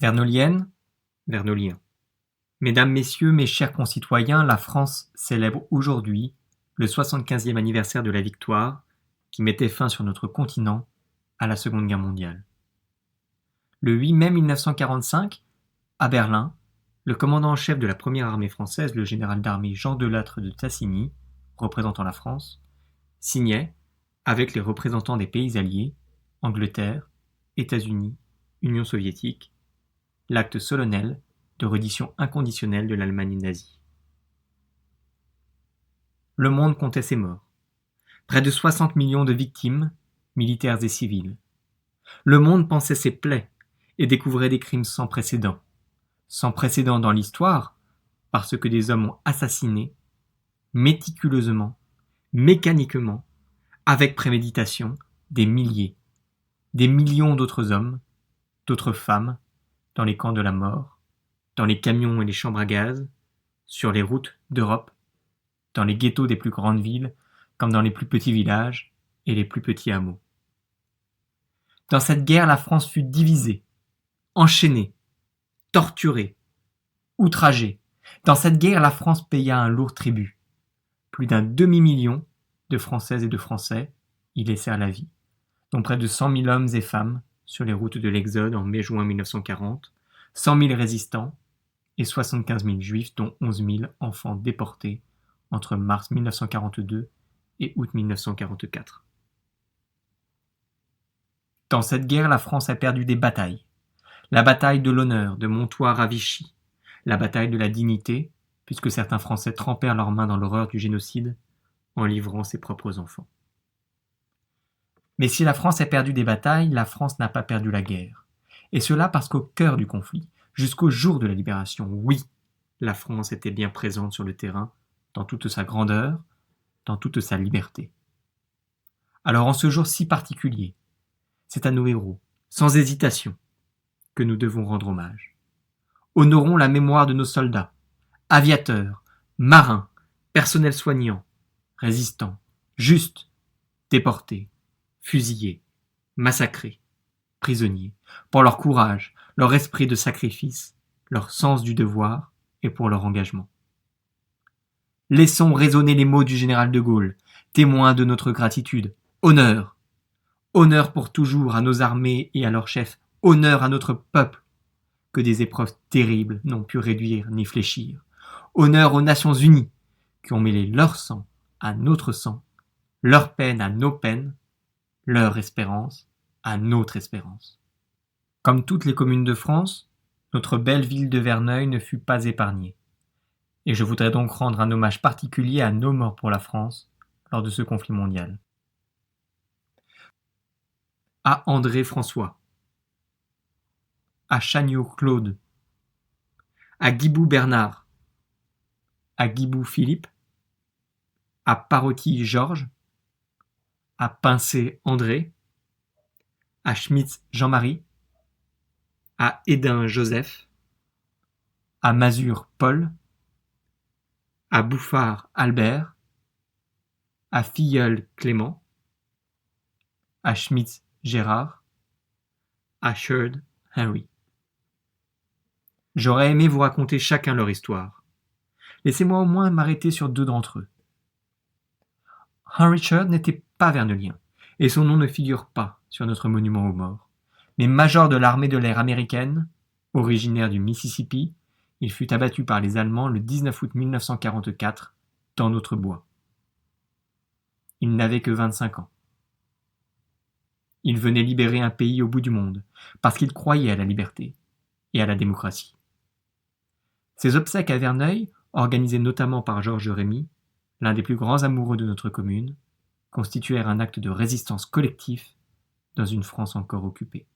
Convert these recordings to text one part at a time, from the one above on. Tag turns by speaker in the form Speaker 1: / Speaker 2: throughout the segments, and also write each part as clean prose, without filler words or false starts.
Speaker 1: Vernolienne, Vernolien. Mesdames, Messieurs, mes chers concitoyens, la France célèbre aujourd'hui le 75e anniversaire de la victoire qui mettait fin sur notre continent à la Seconde Guerre mondiale. Le 8 mai 1945, à Berlin, le commandant en chef de la première armée française, le général d'armée Jean Delattre de Tassigny, représentant la France, signait, avec les représentants des pays alliés, Angleterre, États-Unis, Union soviétique, l'acte solennel de reddition inconditionnelle de l'Allemagne nazie. Le monde comptait ses morts. Près de 60 millions de victimes, militaires et civiles. Le monde pansait ses plaies et découvrait des crimes sans précédent dans l'histoire, parce que des hommes ont assassiné, méticuleusement, mécaniquement, avec préméditation, des milliers, des millions d'autres hommes, d'autres femmes, dans les camps de la mort, dans les camions et les chambres à gaz, sur les routes d'Europe, dans les ghettos des plus grandes villes, comme dans les plus petits villages et les plus petits hameaux. Dans cette guerre, la France fut divisée, enchaînée, torturée, outragée. Dans cette guerre, la France paya un lourd tribut. Plus d'un demi-million de Françaises et de Français y laissèrent la vie, dont près de 100 000 hommes et femmes sur les routes de l'Exode en mai-juin 1940, 100 000 résistants et 75 000 juifs, dont 11 000 enfants déportés entre mars 1942 et août 1944. Dans cette guerre, la France a perdu des batailles. La bataille de l'honneur de Montoire à Vichy, la bataille de la dignité, puisque certains Français trempèrent leurs mains dans l'horreur du génocide en livrant ses propres enfants. Mais si la France a perdu des batailles, la France n'a pas perdu la guerre. Et cela parce qu'au cœur du conflit, jusqu'au jour de la libération, oui, la France était bien présente sur le terrain, dans toute sa grandeur, dans toute sa liberté. Alors en ce jour si particulier, c'est à nos héros, sans hésitation, que nous devons rendre hommage. Honorons la mémoire de nos soldats, aviateurs, marins, personnels soignants, résistants, justes, déportés, fusillés, massacrés, prisonniers, pour leur courage, leur esprit de sacrifice, leur sens du devoir et pour leur engagement. Laissons résonner les mots du général de Gaulle, témoin de notre gratitude. Honneur! Honneur pour toujours à nos armées et à leurs chefs. Honneur à notre peuple, que des épreuves terribles n'ont pu réduire ni fléchir. Honneur aux Nations Unies, qui ont mêlé leur sang à notre sang, leur peine à nos peines, leur espérance à notre espérance. Comme toutes les communes de France, notre belle ville de Verneuil ne fut pas épargnée. Et je voudrais donc rendre un hommage particulier à nos morts pour la France lors de ce conflit mondial. À André François, à Chagnot Claude, à Guibou Bernard, à Guibou Philippe, à Parotti Georges, à Pincé André, à Schmitz Jean-Marie, à Hédin Joseph, à Mazur Paul, à Bouffard Albert, à Filleul Clément, à Schmitz Gérard, à Sherd Henry. J'aurais aimé vous raconter chacun leur histoire. Laissez-moi au moins m'arrêter sur deux d'entre eux. Henry Sherd n'était pas vernolien, et son nom ne figure pas sur notre monument aux morts. Mais major de l'armée de l'air américaine, originaire du Mississippi, il fut abattu par les Allemands le 19 août 1944 dans notre bois. Il n'avait que 25 ans. Il venait libérer un pays au bout du monde, parce qu'il croyait à la liberté et à la démocratie. Ses obsèques à Verneuil, organisées notamment par Georges Rémy, l'un des plus grands amoureux de notre commune, constituèrent un acte de résistance collectif dans une France encore occupée.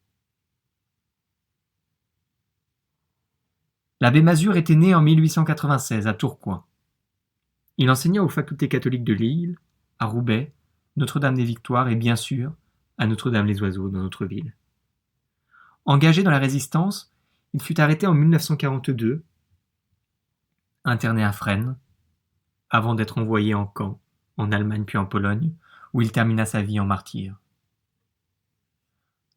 Speaker 1: L'abbé Mazur était né en 1896 à Tourcoing. Il enseigna aux facultés catholiques de Lille, à Roubaix, Notre-Dame-des-Victoires et bien sûr à Notre-Dame-les-Oiseaux dans notre ville. Engagé dans la résistance, il fut arrêté en 1942, interné à Fresnes, avant d'être envoyé en camp, en Allemagne puis en Pologne, où il termina sa vie en martyr.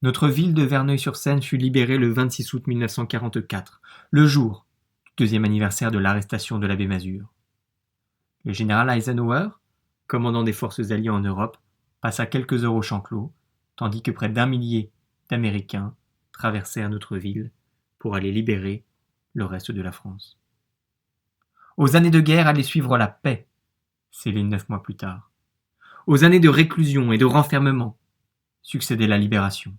Speaker 1: Notre ville de Verneuil-sur-Seine fut libérée le 26 août 1944, le jour du deuxième anniversaire de l'arrestation de l'abbé Mazure. Le général Eisenhower, commandant des forces alliées en Europe, passa quelques heures au champ clos, tandis que près d'1 millier d'Américains traversèrent notre ville pour aller libérer le reste de la France. Aux années de guerre allait suivre la paix, scellée 9 mois plus tard. Aux années de réclusion et de renfermement succédait la libération.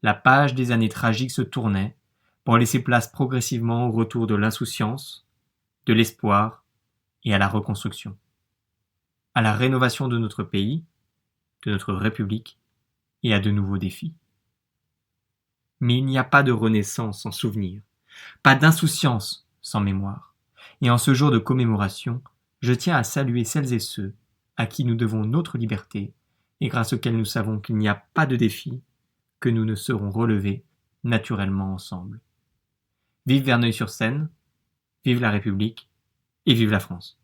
Speaker 1: La page des années tragiques se tournait pour laisser place progressivement au retour de l'insouciance, de l'espoir et à la reconstruction, à la rénovation de notre pays, de notre République et à de nouveaux défis. Mais il n'y a pas de renaissance sans souvenir, pas d'insouciance sans mémoire. Et en ce jour de commémoration, je tiens à saluer celles et ceux à qui nous devons notre liberté et grâce auxquels nous savons qu'il n'y a pas de défi que nous ne serons relevés naturellement ensemble. Vive Verneuil-sur-Seine, vive la République et vive la France.